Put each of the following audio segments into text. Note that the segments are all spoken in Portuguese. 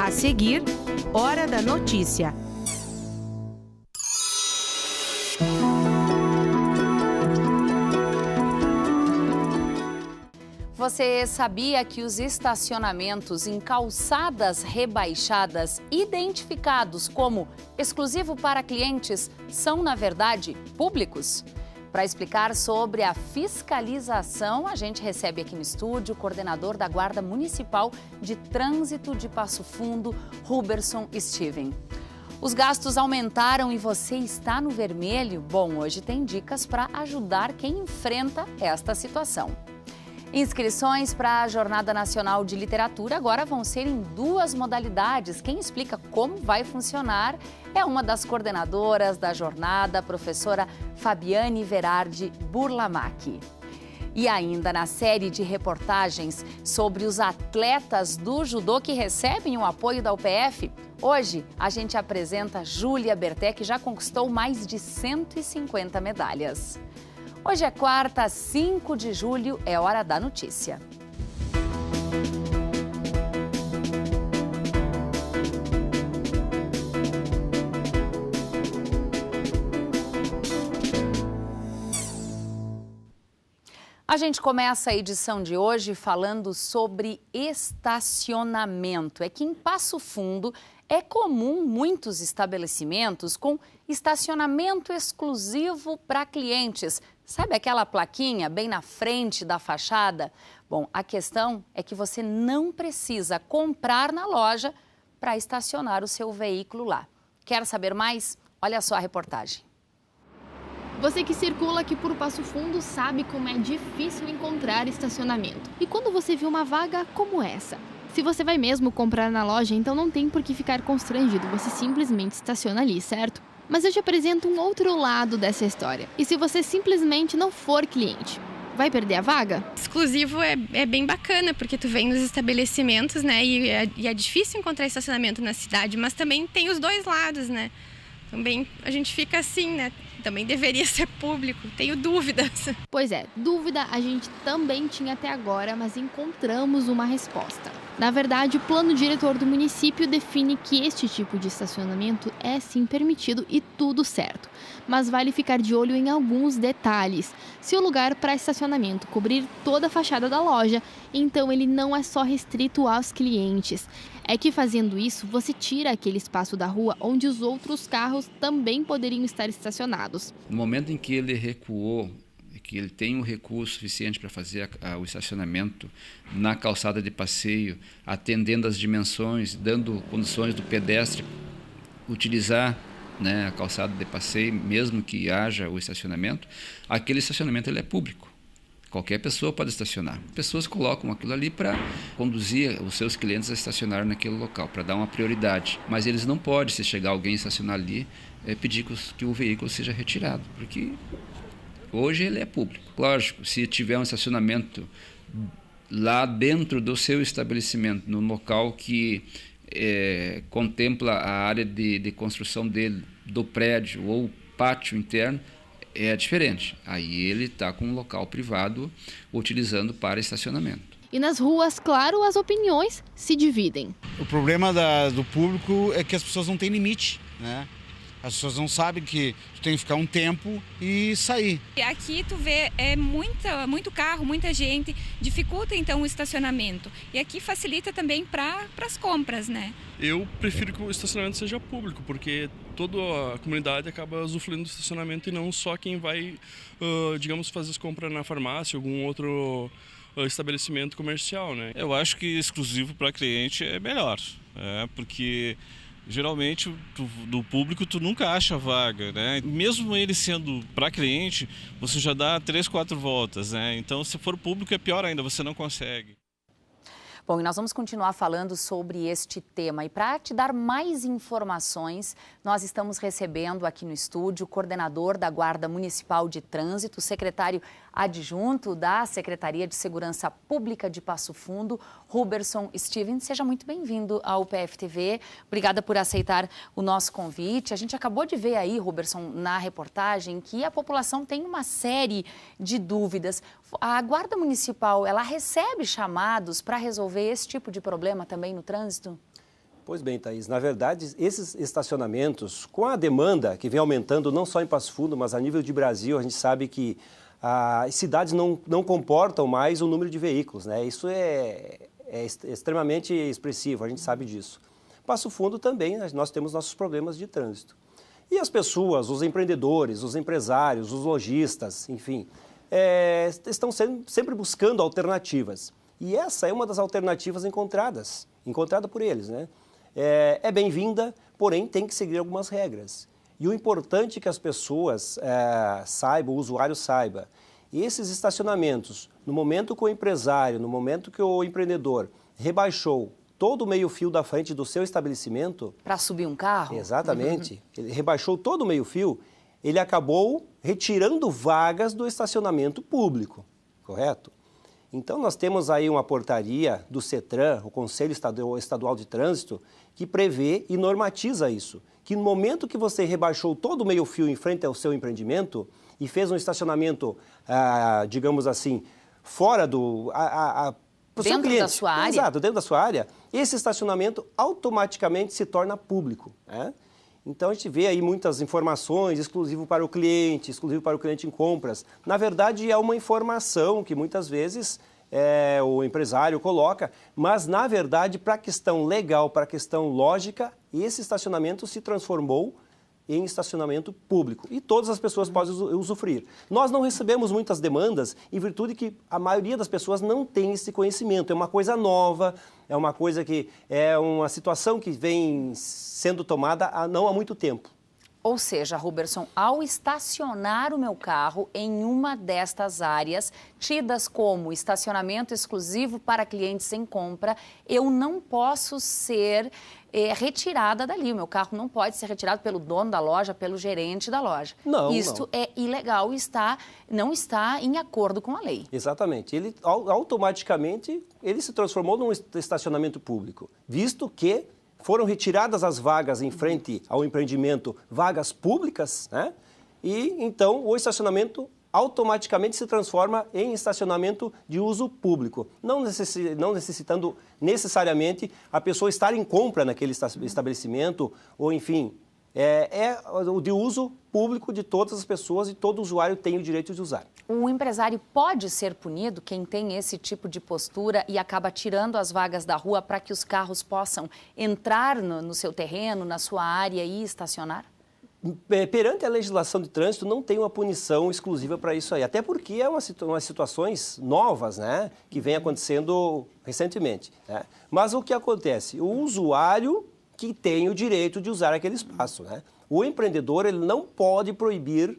A seguir, Hora da Notícia. Você sabia que os estacionamentos em calçadas rebaixadas, identificados como exclusivo para clientes, são, na verdade, públicos? Para explicar sobre a fiscalização, a gente recebe aqui no estúdio o coordenador da Guarda Municipal de Trânsito de Passo Fundo, Huberson Steven. Os gastos aumentaram e você está no vermelho? Bom, hoje tem dicas para ajudar quem enfrenta esta situação. Inscrições para a Jornada Nacional de Literatura agora vão ser em 2 modalidades. Quem explica como vai funcionar é uma das coordenadoras da jornada, a professora Fabiane Verardi Burlamac. E ainda na série de reportagens sobre os atletas do judô que recebem o apoio da UPF, hoje a gente apresenta Júlia Berté, que já conquistou mais de 150 medalhas. Hoje é quarta, 5 de julho, é hora da notícia. A gente começa a edição de hoje falando sobre estacionamento. É que em Passo Fundo é comum muitos estabelecimentos com estacionamento exclusivo para clientes. Sabe aquela plaquinha bem na frente da fachada? Bom, a questão é que você não precisa comprar na loja para estacionar o seu veículo lá. Quer saber mais? Olha só a reportagem. Você que circula aqui por Passo Fundo sabe como é difícil encontrar estacionamento. E quando você vê uma vaga como essa? Se você vai mesmo comprar na loja, então não tem por que ficar constrangido, você simplesmente estaciona ali, certo? Mas eu te apresento um outro lado dessa história. E se você simplesmente não for cliente, vai perder a vaga? Exclusivo é bem bacana, porque tu vem nos estabelecimentos, né? E é difícil encontrar estacionamento na cidade, mas também tem os dois lados, né? Também a gente fica assim, né? Também deveria ser público, tenho dúvidas. Pois é, dúvida a gente também tinha até agora, mas encontramos uma resposta. Na verdade, o plano diretor do município define que este tipo de estacionamento é sim permitido e tudo certo. Mas vale ficar de olho em alguns detalhes. Se o lugar para estacionamento cobrir toda a fachada da loja, então ele não é só restrito aos clientes. É que fazendo isso, você tira aquele espaço da rua onde os outros carros também poderiam estar estacionados. No momento em que ele recuou, que ele tem um recurso suficiente para fazer o estacionamento na calçada de passeio, atendendo às dimensões, dando condições do pedestre utilizar, né, a calçada de passeio, mesmo que haja o estacionamento, aquele estacionamento ele é público. Qualquer pessoa pode estacionar. Pessoas colocam aquilo ali para conduzir os seus clientes a estacionar naquele local, para dar uma prioridade. Mas eles não podem, se chegar alguém estacionar ali, pedir que o veículo seja retirado, porque hoje ele é público. Lógico, se tiver um estacionamento lá dentro do seu estabelecimento, no local que contempla a área de construção dele, do prédio ou pátio interno, é diferente. Aí ele está com um local privado utilizando para estacionamento. E nas ruas, claro, as opiniões se dividem. O problema do público é que as pessoas não têm limite, né? As pessoas não sabem que tu tem que ficar um tempo e sair. Aqui tu vê muito carro, muita gente, dificulta então o estacionamento. E aqui facilita também para as compras, né? Eu prefiro que o estacionamento seja público, porque toda a comunidade acaba usufruindo do estacionamento e não só quem vai, digamos, fazer as compras na farmácia, algum outro estabelecimento comercial, né? Eu acho que exclusivo para cliente é melhor, porque geralmente do público tu nunca acha vaga, né? Mesmo ele sendo para cliente, você já dá 3, 4 voltas, né? Então se for público é pior ainda, você não consegue. Bom, e nós vamos continuar falando sobre este tema. E para te dar mais informações, nós estamos recebendo aqui no estúdio o coordenador da Guarda Municipal de Trânsito, o secretário adjunto da Secretaria de Segurança Pública de Passo Fundo, Huberson Steven. Seja muito bem-vindo ao UPF TV. Obrigada por aceitar o nosso convite. A gente acabou de ver aí, Huberson, na reportagem, que a população tem uma série de dúvidas. A Guarda Municipal, ela recebe chamados para resolver esse tipo de problema também no trânsito? Pois bem, Thaís, na verdade, esses estacionamentos, com a demanda que vem aumentando não só em Passo Fundo, mas a nível de Brasil, a gente sabe que as cidades não comportam mais o número de veículos, né? Isso é extremamente expressivo, a gente sabe disso. Passo Fundo também, nós temos nossos problemas de trânsito. E as pessoas, os empreendedores, os empresários, os lojistas, enfim, estão sempre buscando alternativas. E essa é uma das alternativas encontrada por eles, né? É bem-vinda, porém tem que seguir algumas regras. E o importante é que as pessoas saibam, o usuário saiba, esses estacionamentos, no momento que o empresário, no momento que o empreendedor rebaixou todo o meio-fio da frente do seu estabelecimento... Para subir um carro? Exatamente. Ele rebaixou todo o meio-fio, ele acabou retirando vagas do estacionamento público, correto? Então, nós temos aí uma portaria do CETRAN, o Conselho Estadual de Trânsito, que prevê e normatiza isso. Que no momento que você rebaixou todo o meio-fio em frente ao seu empreendimento e fez um estacionamento, digamos assim, fora do... dentro da sua área? Exato, dentro da sua área, esse estacionamento automaticamente se torna público, né? Então, a gente vê aí muitas informações, exclusivo para o cliente em compras. Na verdade, é uma informação que muitas vezes o empresário coloca, mas, na verdade, para a questão legal, para a questão lógica, esse estacionamento se transformou em estacionamento público e todas as pessoas podem usufruir. Nós não recebemos muitas demandas em virtude que a maioria das pessoas não tem esse conhecimento. É uma coisa nova, é uma coisa que é uma situação que vem sendo tomada não há muito tempo. Ou seja, Roberson, ao estacionar o meu carro em uma destas áreas, tidas como estacionamento exclusivo para clientes em compra, eu não posso ser retirada dali. O meu carro não pode ser retirado pelo dono da loja, pelo gerente da loja. Não, Isto é ilegal e não está em acordo com a lei. Exatamente. Ele automaticamente ele se transformou num estacionamento público, visto que foram retiradas as vagas em frente ao empreendimento, vagas públicas, né? E então o estacionamento automaticamente se transforma em estacionamento de uso público, não necessitando necessariamente a pessoa estar em compra naquele estabelecimento, ou enfim, o de uso público de todas as pessoas e todo usuário tem o direito de usar. O empresário pode ser punido, quem tem esse tipo de postura e acaba tirando as vagas da rua para que os carros possam entrar no seu terreno, na sua área e estacionar? Perante a legislação de trânsito, não tem uma punição exclusiva para isso aí. Até porque é umas situações novas, né, que vem acontecendo recentemente, né? Mas o que acontece? O usuário que tem o direito de usar aquele espaço, né? O empreendedor ele não pode proibir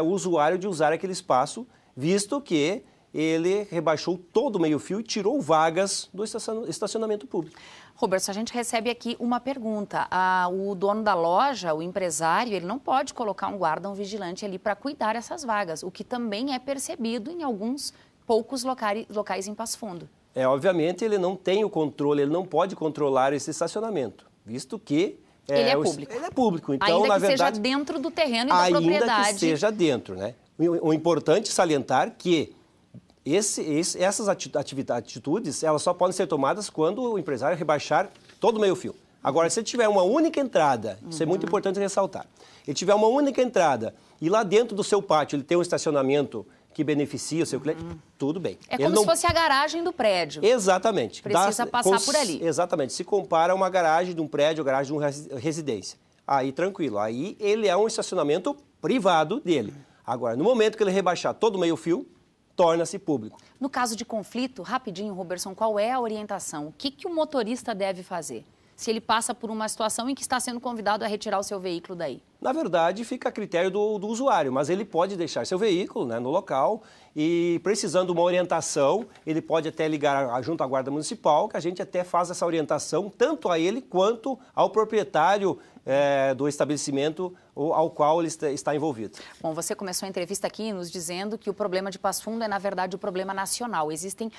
o usuário de usar aquele espaço, visto que ele rebaixou todo o meio-fio e tirou vagas do estacionamento público. Roberto, a gente recebe aqui uma pergunta. O dono da loja, o empresário, ele não pode colocar um guarda, um vigilante ali para cuidar dessas vagas, o que também é percebido em alguns poucos locais em Passo Fundo. Obviamente, ele não tem o controle, ele não pode controlar esse estacionamento, visto que ele é público. Ele é público, então, ainda na que verdade, seja dentro do terreno e da propriedade. Ainda que seja dentro, né? O importante é salientar que essas atitudes, elas só podem ser tomadas quando o empresário rebaixar todo o meio-fio. Agora, se ele tiver uma única entrada, isso é muito importante ressaltar, ele tiver uma única entrada e lá dentro do seu pátio ele tem um estacionamento que beneficia o seu cliente, tudo bem. É como se fosse a garagem do prédio. Exatamente. Precisa passar por ali. Exatamente. Se compara a uma garagem de um prédio, a garagem de uma residência. Aí, tranquilo. Aí, ele é um estacionamento privado dele. Agora, no momento que ele rebaixar todo o meio-fio, torna-se público. No caso de conflito, rapidinho, Roberson, qual é a orientação? O que o motorista deve fazer se ele passa por uma situação em que está sendo convidado a retirar o seu veículo daí? Na verdade, fica a critério do usuário, mas ele pode deixar seu veículo, né, no local e, precisando de uma orientação, ele pode até ligar junto à Guarda Municipal, que a gente até faz essa orientação tanto a ele quanto ao proprietário do estabelecimento ao qual ele está envolvido. Bom, você começou a entrevista aqui nos dizendo que o problema de Passo Fundo é, na verdade, o problema nacional. Existem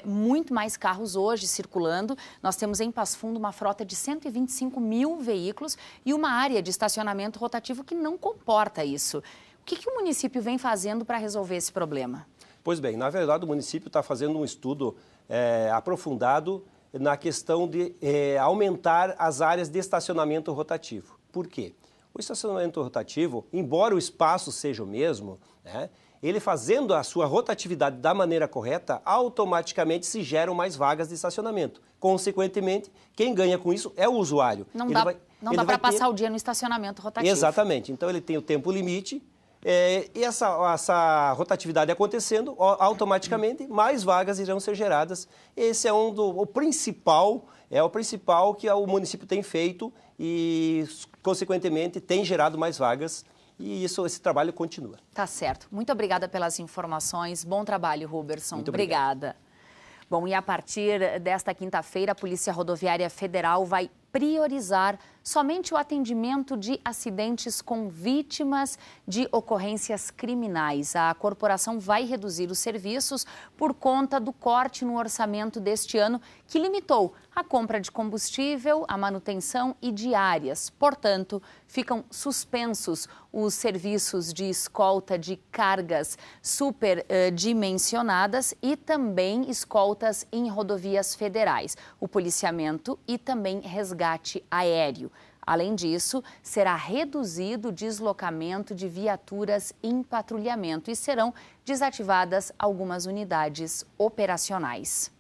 muito mais carros hoje circulando. Nós temos em Passo Fundo uma frota de 125 mil veículos e uma área de estacionamento rotativo que não comporta isso. O que o município vem fazendo para resolver esse problema? Pois bem, na verdade, o município está fazendo um estudo aprofundado na questão de aumentar as áreas de estacionamento rotativo. Por quê? O estacionamento rotativo, embora o espaço seja o mesmo, né, ele fazendo a sua rotatividade da maneira correta, automaticamente se geram mais vagas de estacionamento. Consequentemente, quem ganha com isso é o usuário. Não dá para passar o dia no estacionamento rotativo. Exatamente. Então, ele tem o tempo limite e essa rotatividade acontecendo, automaticamente, mais vagas irão ser geradas. Esse é o principal que o município tem feito e, consequentemente, tem gerado mais vagas. E esse trabalho continua. Tá certo. Muito obrigada pelas informações. Bom trabalho, Roberson. Muito obrigada. Bom, e a partir desta quinta-feira, a Polícia Rodoviária Federal vai priorizar somente o atendimento de acidentes com vítimas de ocorrências criminais. A corporação vai reduzir os serviços por conta do corte no orçamento deste ano, que limitou a compra de combustível, a manutenção e diárias. Portanto, ficam suspensos os serviços de escolta de cargas superdimensionadas e também escoltas em rodovias federais, o policiamento e também resgate aéreo. Além disso, será reduzido o deslocamento de viaturas em patrulhamento e serão desativadas algumas unidades operacionais.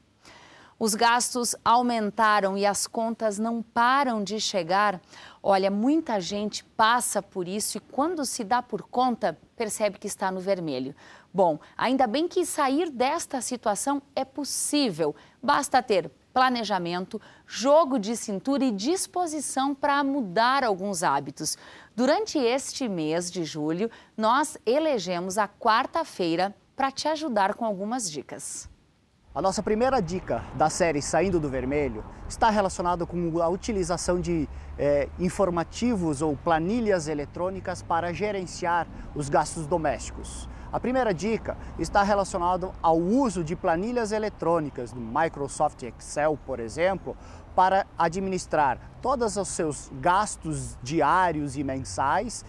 Os gastos aumentaram e as contas não param de chegar. Olha, muita gente passa por isso e quando se dá por conta, percebe que está no vermelho. Bom, ainda bem que sair desta situação é possível. Basta ter planejamento, jogo de cintura e disposição para mudar alguns hábitos. Durante este mês de julho, nós elegemos a quarta-feira para te ajudar com algumas dicas. A nossa primeira dica da série Saindo do Vermelho está relacionada com a utilização de informativos ou planilhas eletrônicas para gerenciar os gastos domésticos. A primeira dica está relacionada ao uso de planilhas eletrônicas do Microsoft Excel, por exemplo, para administrar todos os seus gastos diários e mensais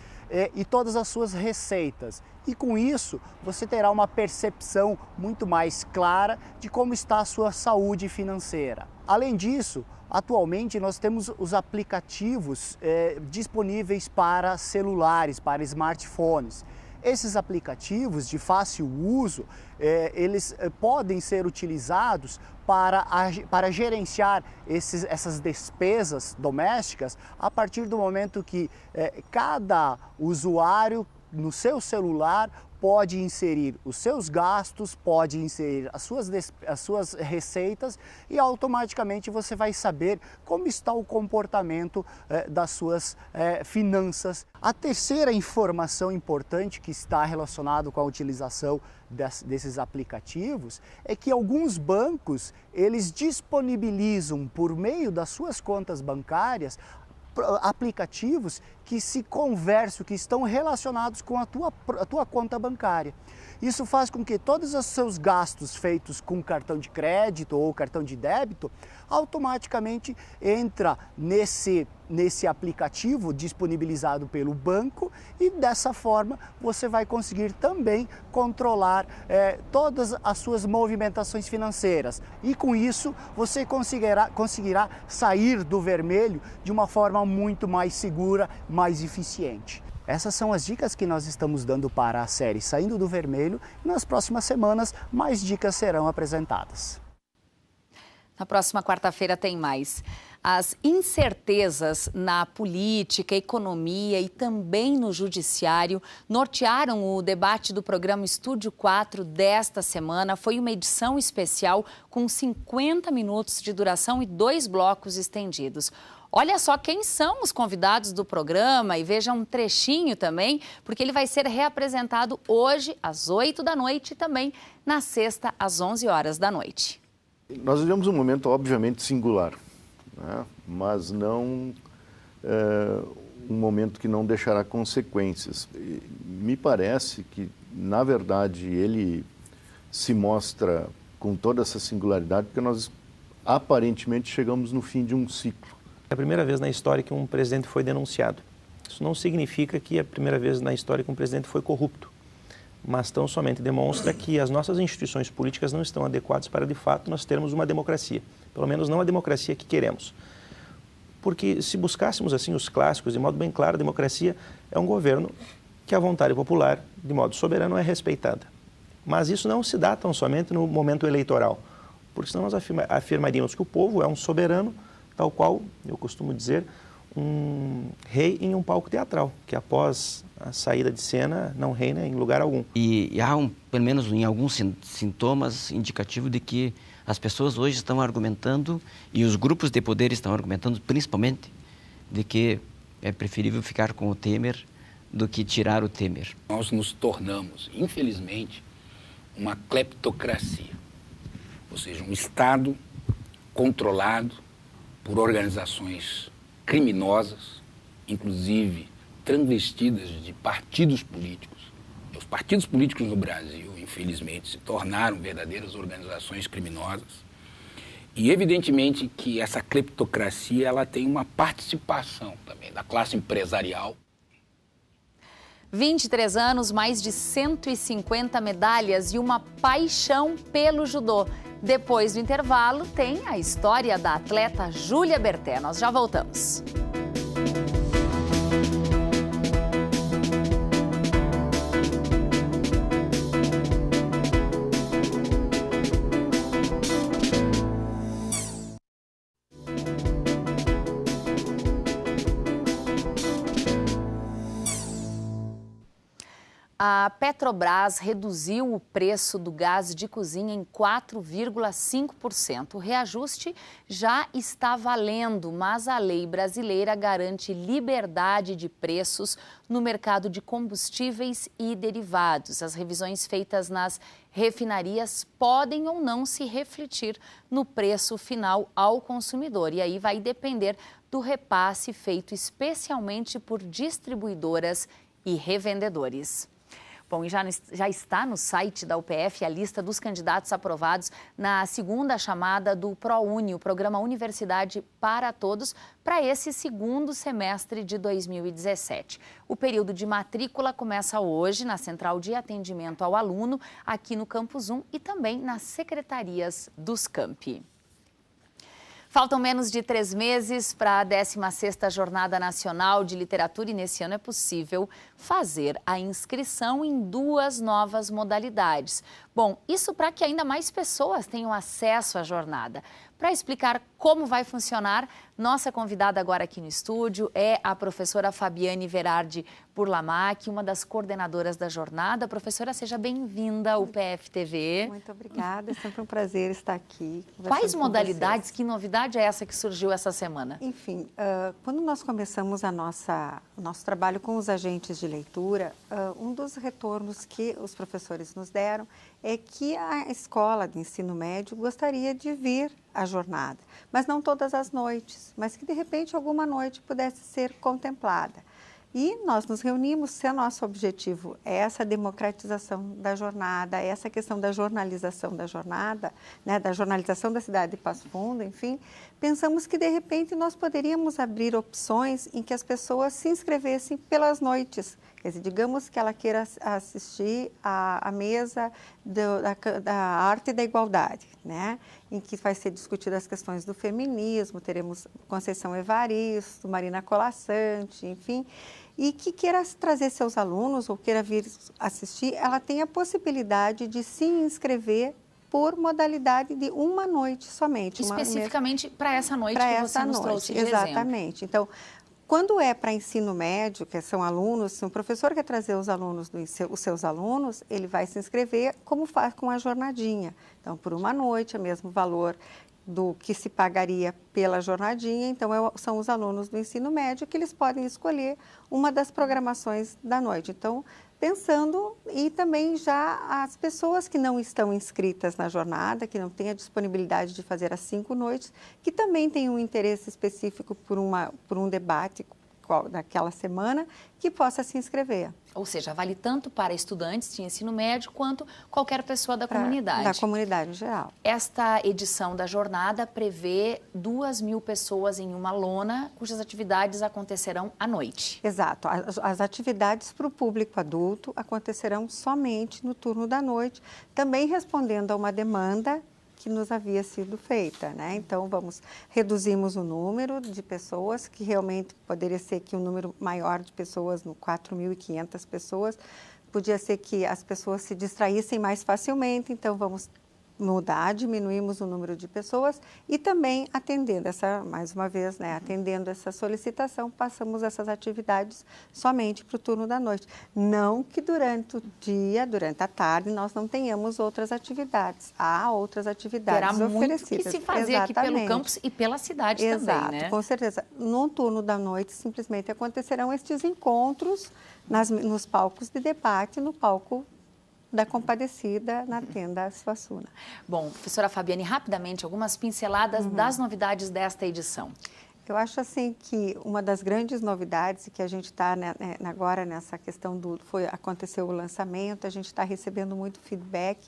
e todas as suas receitas. E com isso, você terá uma percepção muito mais clara de como está a sua saúde financeira. Além disso, atualmente nós temos os aplicativos disponíveis para celulares, para smartphones. Esses aplicativos de fácil uso, eles podem ser utilizados para gerenciar essas despesas domésticas a partir do momento que cada usuário no seu celular pode inserir os seus gastos, pode inserir as suas receitas e automaticamente você vai saber como está o comportamento das suas finanças. A terceira informação importante que está relacionada com a utilização desses aplicativos é que alguns bancos eles disponibilizam por meio das suas contas bancárias aplicativos que se conversam, que estão relacionados com a tua conta bancária. Isso faz com que todos os seus gastos feitos com cartão de crédito ou cartão de débito automaticamente entra nesse aplicativo disponibilizado pelo banco e dessa forma você vai conseguir também controlar todas as suas movimentações financeiras e com isso você conseguirá sair do vermelho de uma forma muito mais segura, mais eficiente. Essas são as dicas que nós estamos dando para a série Saindo do Vermelho e nas próximas semanas mais dicas serão apresentadas. Na próxima quarta-feira tem mais. As incertezas na política, economia e também no judiciário nortearam o debate do programa Estúdio 4 desta semana. Foi uma edição especial com 50 minutos de duração e 2 blocos estendidos. Olha só quem são os convidados do programa e veja um trechinho também, porque ele vai ser reapresentado hoje às 8 da noite e também na sexta às 11 horas da noite. Nós vivemos um momento obviamente singular, né? Mas não um momento que não deixará consequências. Me parece que, na verdade, ele se mostra com toda essa singularidade porque nós aparentemente chegamos no fim de um ciclo. É a primeira vez na história que um presidente foi denunciado. Isso não significa que é a primeira vez na história que um presidente foi corrupto, mas tão somente demonstra que as nossas instituições políticas não estão adequadas para, de fato, nós termos uma democracia. pelo menos não a democracia que queremos. Porque se buscássemos assim os clássicos, de modo bem claro, a democracia é um governo que a vontade popular, de modo soberano, é respeitada. Mas isso não se dá tão somente no momento eleitoral, porque senão nós afirmaríamos que o povo é um soberano, tal qual, eu costumo dizer, um rei em um palco teatral, que após a saída de cena não reina em lugar algum. E há, pelo menos em alguns sintomas indicativos de que as pessoas hoje estão argumentando, e os grupos de poder estão argumentando principalmente, de que é preferível ficar com o Temer do que tirar o Temer. Nós nos tornamos, infelizmente, uma cleptocracia, ou seja, um Estado controlado por organizações criminosas, inclusive transvestidas de partidos políticos. Os partidos políticos no Brasil, infelizmente, se tornaram verdadeiras organizações criminosas. E, evidentemente, que essa cleptocracia ela tem uma participação também da classe empresarial. 23 anos, mais de 150 medalhas e uma paixão pelo judô. Depois do intervalo, tem a história da atleta Júlia Berté. Nós já voltamos. A Petrobras reduziu o preço do gás de cozinha em 4,5%. O reajuste já está valendo, mas a lei brasileira garante liberdade de preços no mercado de combustíveis e derivados. As revisões feitas nas refinarias podem ou não se refletir no preço final ao consumidor. E aí vai depender do repasse feito especialmente por distribuidoras e revendedores. Bom, e já está no site da UPF a lista dos candidatos aprovados na segunda chamada do ProUni, o Programa Universidade para Todos, para esse segundo semestre de 2017. O período de matrícula começa hoje na Central de Atendimento ao Aluno, aqui no Campus 1 e também nas secretarias dos campi. Faltam menos de 3 meses para a 16ª Jornada Nacional de Literatura e nesse ano é possível fazer a inscrição em 2 novas modalidades. Bom, isso para que ainda mais pessoas tenham acesso à jornada. Para explicar como vai funcionar, nossa convidada agora aqui no estúdio é a professora Fabiane Verardi Burlamac, uma das coordenadoras da jornada. Professora, seja bem-vinda ao UPF TV. Muito obrigada, é sempre um prazer estar aqui. Quais modalidades, que novidade é essa que surgiu essa semana? Enfim, quando nós começamos o nosso trabalho com os agentes de leitura, um dos retornos que os professores nos deram é que a escola de ensino médio gostaria de vir à jornada, mas não todas as noites, mas que de repente alguma noite pudesse ser contemplada. E nós nos reunimos, se o nosso objetivo é essa democratização da jornada, essa questão da jornalização da jornada, né, da jornalização da cidade de Passo Fundo, enfim, pensamos que de repente nós poderíamos abrir opções em que as pessoas se inscrevessem pelas noites. Quer dizer, digamos que ela queira assistir à mesa da arte da igualdade, né? Em que vai ser discutidas as questões do feminismo, teremos Conceição Evaristo, Marina Colassante, enfim, e que queira trazer seus alunos ou queira vir assistir, ela tem a possibilidade de se inscrever por modalidade de uma noite somente. Especificamente para essa noite que você nos trouxe de exemplo. Exatamente. Então, quando é para ensino médio, que são alunos, se um professor quer trazer os alunos, os seus alunos, ele vai se inscrever como faz com a jornadinha. Então, por uma noite, é o mesmo valor do que se pagaria pela jornadinha. Então, são os alunos do ensino médio que eles podem escolher uma das programações da noite. Então, pensando e também já as pessoas que não estão inscritas na jornada, que não têm a disponibilidade de fazer as 5 noites, que também têm um interesse específico por um debate daquela semana, que possa se inscrever. Ou seja, vale tanto para estudantes de ensino médio quanto qualquer pessoa da comunidade. Da comunidade em geral. Esta edição da jornada prevê 2.000 pessoas em uma lona, cujas atividades acontecerão à noite. Exato. As atividades para o público adulto acontecerão somente no turno da noite, também respondendo a uma demanda que nos havia sido feita, né? Então, reduzimos o número de pessoas, que realmente poderia ser que um número maior de pessoas, 4.500 pessoas, podia ser que as pessoas se distraíssem mais facilmente, então vamos mudar, diminuímos o número de pessoas e também atendendo mais uma vez, né, atendendo essa solicitação, passamos essas atividades somente para o turno da noite. Não que durante o dia, durante a tarde, nós não tenhamos outras atividades. Há outras atividades oferecidas. Muito que se fazer aqui pelo campus e pela cidade também, né? Com certeza. No turno da noite, simplesmente acontecerão estes encontros nos palcos de debate, no palco da Compadecida, na tenda Suassuna. Bom, professora Fabiane, rapidamente, algumas pinceladas das novidades desta edição. Eu acho assim que uma das grandes novidades que a gente está agora nessa questão aconteceu o lançamento, a gente está recebendo muito feedback,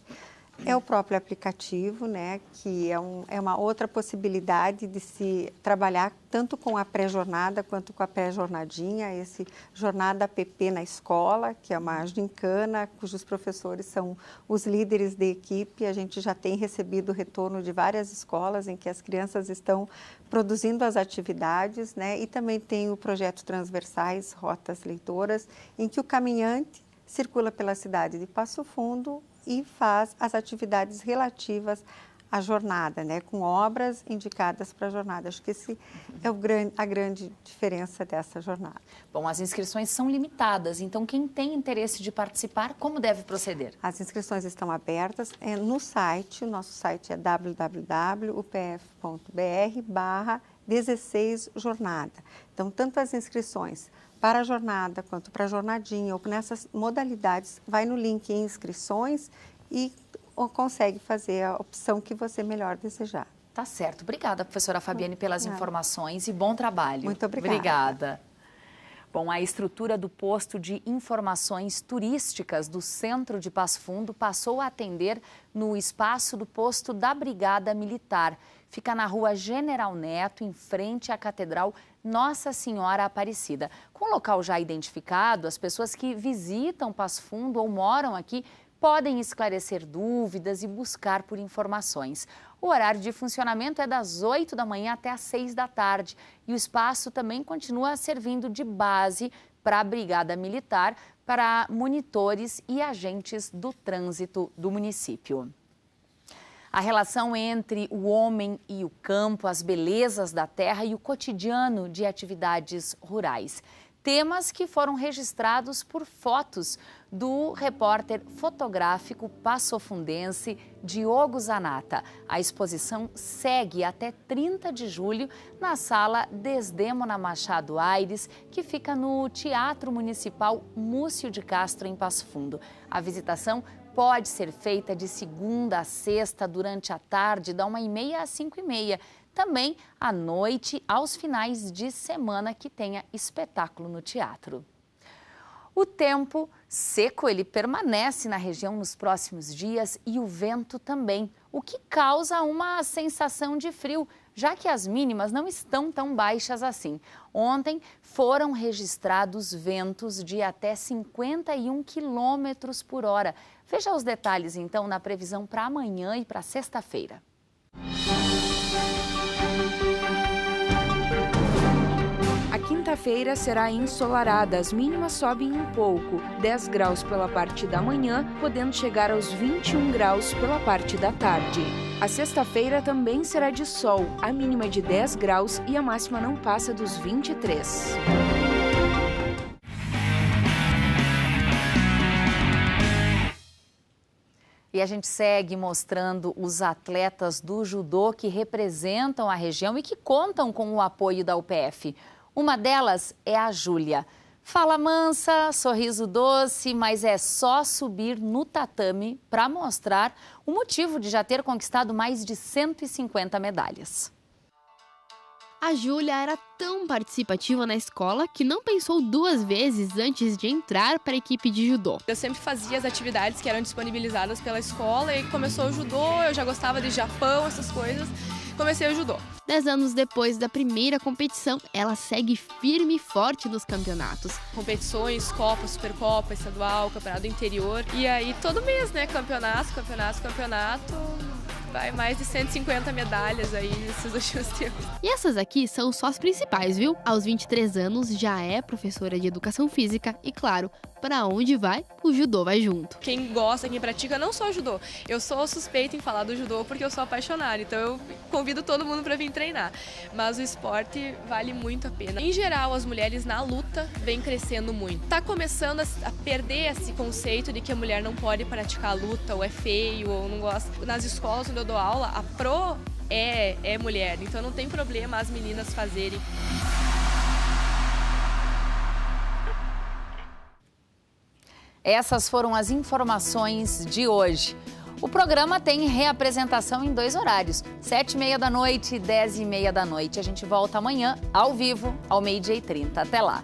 é o próprio aplicativo, né, que é uma outra possibilidade de se trabalhar tanto com a pré-jornada quanto com a pré-jornadinha, esse Jornada app na escola, que é uma gincana, cujos professores são os líderes de equipe. A gente já tem recebido retorno de várias escolas em que as crianças estão produzindo as atividades, né, e também tem o projeto Transversais, Rotas Leitoras, em que o caminhante circula pela cidade de Passo Fundo e faz as atividades relativas à jornada, né, com obras indicadas para a jornada. Acho que esse é a grande diferença dessa jornada. Bom, as inscrições são limitadas, então quem tem interesse de participar, como deve proceder? As inscrições estão abertas no site, o nosso site é www.upf.br/16jornada. Então, tanto as inscrições para a jornada, quanto para a jornadinha, ou nessas modalidades, vai no link em inscrições e consegue fazer a opção que você melhor desejar. Tá certo. Obrigada, professora Fabiane, pelas informações e bom trabalho. Muito obrigada. Obrigada. Bom, a estrutura do posto de informações turísticas do centro de Passo Fundo passou a atender no espaço do posto da Brigada Militar. Fica na rua General Neto, em frente à Catedral Nossa Senhora Aparecida. Com o local já identificado, as pessoas que visitam Passo Fundo ou moram aqui podem esclarecer dúvidas e buscar por informações. O horário de funcionamento é das 8 da manhã até às 6 da tarde e o espaço também continua servindo de base para a Brigada Militar, para monitores e agentes do trânsito do município. A relação entre o homem e o campo, as belezas da terra e o cotidiano de atividades rurais. Temas que foram registrados por fotos do repórter fotográfico passofundense Diogo Zanata. A exposição segue até 30 de julho na sala Desdémona Machado Aires, que fica no Teatro Municipal Múcio de Castro, em Passo Fundo. A visitação pode ser feita de segunda a sexta durante a tarde, da 1h30 às 5h30. Também à noite, aos finais de semana que tenha espetáculo no teatro. O tempo seco, ele permanece na região nos próximos dias e o vento também, o que causa uma sensação de frio, já que as mínimas não estão tão baixas assim. Ontem foram registrados ventos de até 51 quilômetros por hora. Veja os detalhes, então, na previsão para amanhã e para sexta-feira. A quinta-feira será ensolarada, as mínimas sobem um pouco, 10 graus pela parte da manhã, podendo chegar aos 21 graus pela parte da tarde. A sexta-feira também será de sol, a mínima de 10 graus e a máxima não passa dos 23. E a gente segue mostrando os atletas do judô que representam a região e que contam com o apoio da UPF. Uma delas é a Júlia. Fala mansa, sorriso doce, mas é só subir no tatame para mostrar o motivo de já ter conquistado mais de 150 medalhas. A Júlia era tão participativa na escola que não pensou duas vezes antes de entrar para a equipe de judô. Eu sempre fazia as atividades que eram disponibilizadas pela escola e começou o judô, eu já gostava de Japão, essas coisas, comecei o judô. 10 anos depois da primeira competição, ela segue firme e forte nos campeonatos. Competições, Copa, Supercopa, Estadual, Campeonato do Interior. E aí todo mês, né? Campeonato. vai mais de 150 medalhas aí nesses últimos tempos. E essas aqui são só as principais, viu? Aos 23 anos já é professora de educação física e, claro, para onde vai, o judô vai junto. Quem gosta, quem pratica, não só judô. Eu sou suspeita em falar do judô porque eu sou apaixonada, então eu convido todo mundo para vir treinar. Mas o esporte vale muito a pena. Em geral, as mulheres na luta vêm crescendo muito. Tá começando a perder esse conceito de que a mulher não pode praticar a luta, ou é feio, ou não gosta. Nas escolas onde eu dou aula, a pro é mulher, então não tem problema as meninas fazerem. Essas foram as informações de hoje. O programa tem reapresentação em 2 horários, 7h30 da noite e 10h30 da noite. A gente volta amanhã, ao vivo, ao 12h30. Até lá!